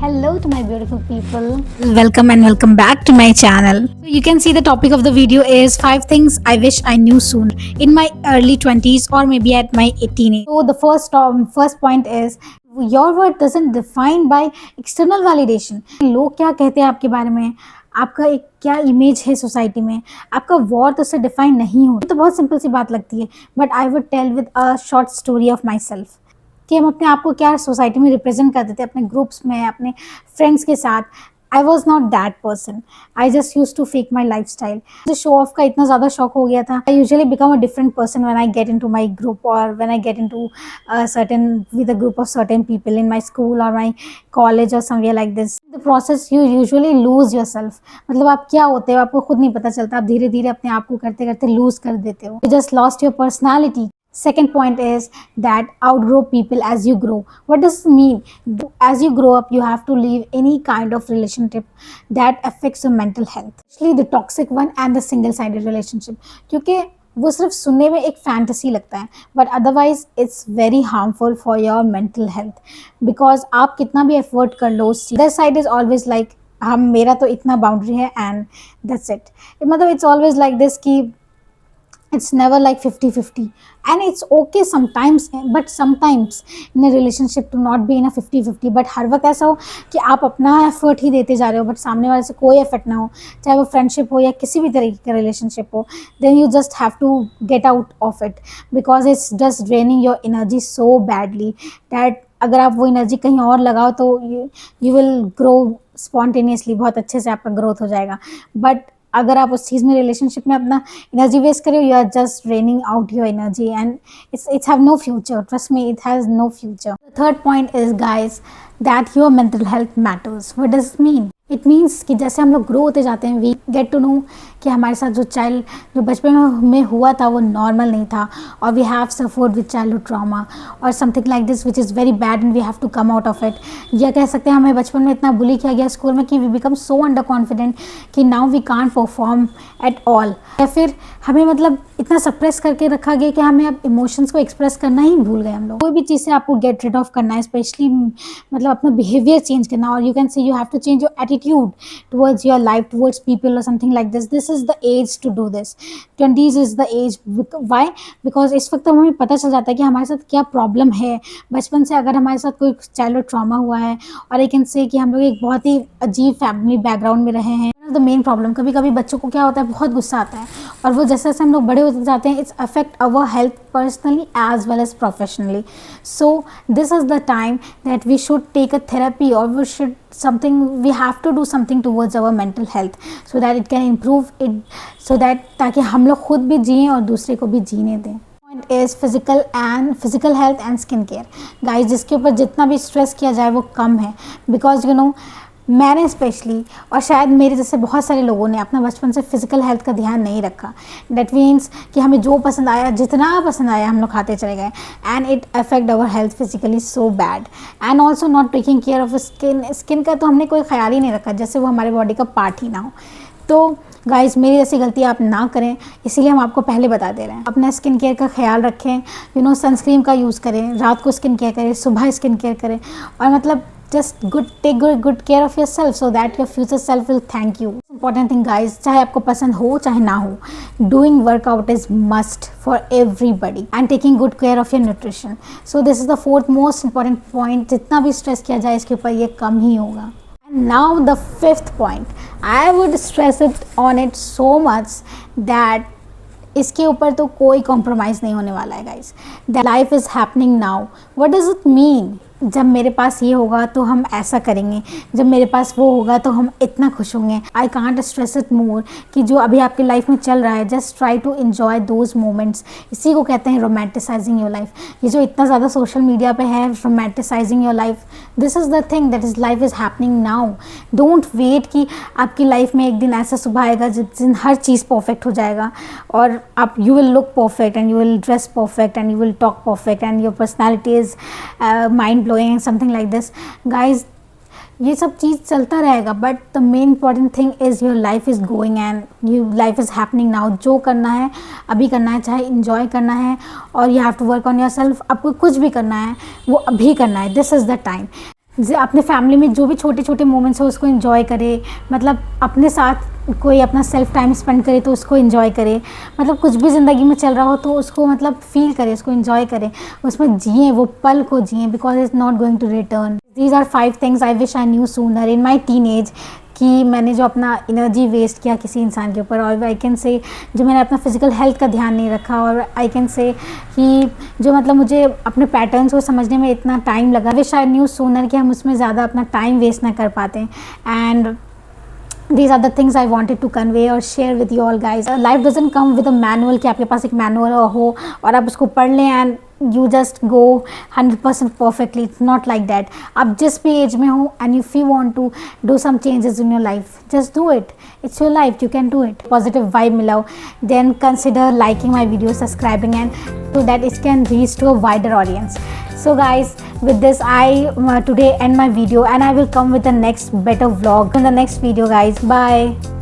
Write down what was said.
Hello to my beautiful people. Welcome and welcome back to my channel. So you can see the topic of the video is 5 things I wish I knew sooner in my early 20s or maybe at my 18. So the first point is your worth doesn't define by external validation. लोग क्या कहते हैं आपके बारे में, आपका एक क्या इमेज है सोसाइटी में, आपका वर्थ उससे डिफाइन नहीं हो। तो बहुत सिंपल सी बात लगती है, but I would tell with a short story of myself कि हम अपने आप को क्या सोसाइटी में रिप्रेजेंट करते थे, अपने ग्रुप्स में, अपने फ्रेंड्स के साथ। I was not that person, I just use to fake my life style. मुझे शो ऑफ का इतना ज़्यादा शौक हो गया था। I usually become a different person when I get in to my group और when I get in to certain with a group of certain people in my school और माई कॉलेज और somewhere like this. The process you usually lose your self, मतलब आप क्या होते हो आपको खुद नहीं पता चलता। आप धीरे धीरे अपने आप को करते करते लूज कर देते हो। You just lost your personality. Second point is that outgrow people as you grow. What does it mean? As you grow up, you have to leave any kind of relationship that affects your mental health, especially the toxic one and the single-sided relationship. क्योंकि वो सिर्फ सुनने में एक fantasy लगता है, but otherwise it's very harmful for your mental health, because आप कितना भी एफर्ट कर लो, other side is always like हम मेरा तो इतना बाउंड्री है एंड दैट्स इट। मतलब इट्स ऑलवेज लाइक दिस कि it's never like 50-50 and it's okay sometimes, but sometimes in a relationship to not be in a 50-50, but हर वक्त ऐसा हो कि आप अपना एफर्ट ही देते जा रहे हो बट सामने वाले से कोई एफर्ट ना हो, चाहे वो फ्रेंडशिप हो या किसी भी तरीके का रिलेशनशिप हो, then you just have to get out of it because it's just draining your energy so badly that अगर आप वो एनर्जी कहीं और लगाओ तो you will grow spontaneously, बहुत अच्छे से आपका ग्रोथ हो जाएगा। बट अगर आप उस चीज़ में रिलेशनशिप में अपना एनर्जी वेस्ट करो, you are just draining out your energy and it's have no future. Trust me, it has no future. Third point is guys that your mental health matters. What does it mean? It means कि जैसे हम लोग grow होते जाते हैं, we get to know कि हमारे साथ जो बचपन में हुआ था वो नॉर्मल नहीं था, और we have suffered with childhood trauma और something like this which is very bad and we have to come out of it. या कह सकते हैं हमें बचपन में इतना बुली किया गया स्कूल में कि we become so under confident कि now we can't perform at all. या फिर हमें मतलब इतना सप्रेस करके रखा गया कि हमें अब इमोशंस को एक्सप्रेस करना ही भूल गए हम लोग. कोई भी चीज़ से आपको गेट रिड ऑफ करना है, स्पेशली मतलब अपना बिहेवियर चेंज करना, और you can say you have to change your attitude towards your life, towards people or something like this. This is the age to do this. 20s is the age. Why? Because इस वक्त हमें पता चल जाता है कि हमारे साथ क्या प्रॉब्लम है. बचपन से अगर हमारे साथ कोई चाइल्डहुड ट्रॉमा हुआ है, और आई कैन से कि हम लोग एक बहुत ही अजीब फैमिली बैकग्राउंड में रहे हैं. द मेन प्रॉब्लम, कभी कभी बच्चों को क्या होता है, बहुत गुस्सा आता है, और वो जैसे जैसे हम लोग बड़े होते जाते हैं, it's affect our health personally as well as professionally. So this is the time that we should take a therapy, और we should something, we have to do something towards our mental health so that it can improve it, so that ताकि हम लोग खुद भी जिएं और दूसरे को भी जीने दें. Point is physical health and skin care. Guys, जिसके ऊपर जितना भी स्ट्रेस किया जाए वो कम है, because you know मैंने स्पेशली, और शायद मेरे जैसे बहुत सारे लोगों ने अपना बचपन से फिजिकल हेल्थ का ध्यान नहीं रखा. डेट मीन्स कि हमें जो पसंद आया, जितना पसंद आया हम लोग खाते चले गए, and it affect our health physically so bad. And also not taking care of skin का तो हमने कोई ख्याल ही नहीं रखा, जैसे वो हमारे बॉडी का पार्ट ही ना हो. तो गाइस, मेरी जैसी गलती आप ना करें, इसीलिए हम आपको पहले बता दे रहे हैं. अपना स्किन केयर का ख्याल रखें. सनस्क्रीन का यूज़ करें, रात को स्किन केयर करें, सुबह स्किन केयर करें, और मतलब just take good care of yourself so that your future self will thank you. Important thing guys, चाहे आपको पसंद हो चाहे ना हो, doing workout is must for everybody, and taking good care of your nutrition. So this is the fourth most important point. जितना भी stress किया जाए इसके ऊपर, ये कम ही होगा. And now the fifth point, I would stress it on it so much that इसके ऊपर तो कोई कॉम्प्रोमाइज़ नहीं होने वाला है guys. The life is happening now. What does it mean? जब मेरे पास ये होगा तो हम ऐसा करेंगे, जब मेरे पास वो होगा तो हम इतना खुश होंगे. I can't stress it more कि जो अभी आपकी लाइफ में चल रहा है, just try to enjoy those moments. इसी को कहते हैं रोमांटिसाइजिंग योर लाइफ. ये जो इतना ज़्यादा सोशल मीडिया पे है, romanticising your life, this is the thing that is life is happening now. Don't wait कि आपकी लाइफ में एक दिन ऐसा सुबह आएगा जिस दिन हर चीज़ परफेक्ट हो जाएगा, और आप you will look perfect and you will dress perfect and you will talk perfect and your personality is mind blowing, something like this. Guys, ये सब चीज़ चलता रहेगा, but the main important thing is your life is going and you life is happening now. जो करना है अभी करना है, चाहे इंजॉय करना है, और you have to work on yourself. आपको कुछ भी करना है वो अभी करना है. This is the time. अपने फैमिली में जो भी छोटे छोटे मोमेंट्स हो उसको एंजॉय करे, मतलब अपने साथ कोई अपना सेल्फ टाइम स्पेंड करे तो उसको एंजॉय करे, मतलब कुछ भी ज़िंदगी में चल रहा हो तो उसको मतलब फील करे, उसको एंजॉय करे, उसमें जिए, वो पल को जिए, because it's not going to return. These are 5 things I wish I knew sooner in my teenage, कि मैंने जो अपना एनर्जी वेस्ट किया किसी इंसान के ऊपर, और आई कैन से जो मैंने अपना फिजिकल हेल्थ का ध्यान नहीं रखा, और आई कैन से कि जो मतलब मुझे अपने पैटर्न्स को समझने में इतना टाइम लगा, विश आई न्यू सूनर कि हम उसमें ज़्यादा अपना टाइम वेस्ट ना कर पाते। And these are the things I wanted to convey or share with you all guys. Life doesn't come with a manual कि आपके पास एक मैनुअल हो और आप उसको पढ़ लें and you just go 100% perfectly. It's not like that. आप जिस भी एज में हो and if you want to do some changes in your life, just do it. It's your life, you can do it. Positive vibe मिलाओ, then consider liking my video, subscribing, and so that it can reach to a wider audience. So guys, with this I today end my video, and I will come with the next better vlog in the next video guys. Bye.